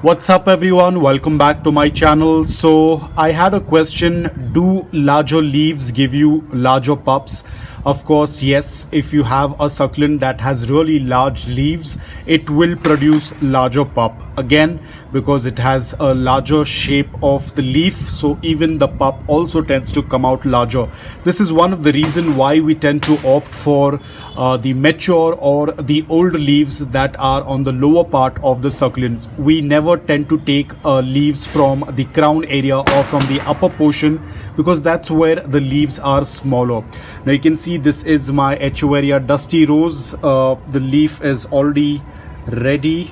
What's up everyone, welcome back to my channel. So I had a question, do larger leaves give you larger pups? Of course yes, if you have a succulent that has really large leaves, it will produce larger pup. Again, because it has a larger shape of the leaf, so even the pup also tends to come out larger. This is one of the reasons why we tend to opt for the mature or the old leaves that are on the lower part of the succulents. We never tend to take leaves from the crown area or from the upper portion, because that's where the leaves are smaller. Now you can see this is my haworthia dusty rose. The leaf is already ready,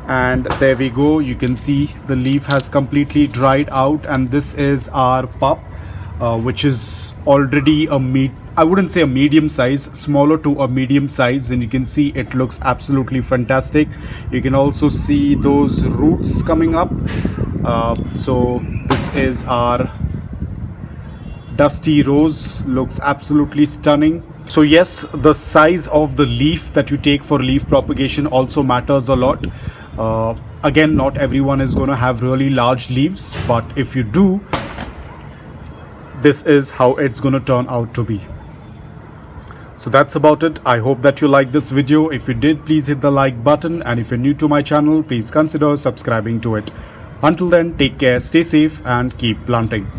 and there we go. You can see the leaf has completely dried out, and this is our pup, which is already I wouldn't say a medium size, smaller to a medium size, and you can see it looks absolutely fantastic. You can also see those roots coming up. So this is our dusty rose, looks absolutely stunning. So yes, the size of the leaf that you take for leaf propagation also matters a lot. Again, not everyone is going to have really large leaves, but if you do, this is how it's going to turn out to be. So that's about it. I hope that you liked this video. If you did, please hit the like button, and if you're new to my channel, please consider subscribing to it. Until then, take care, stay safe, and keep planting.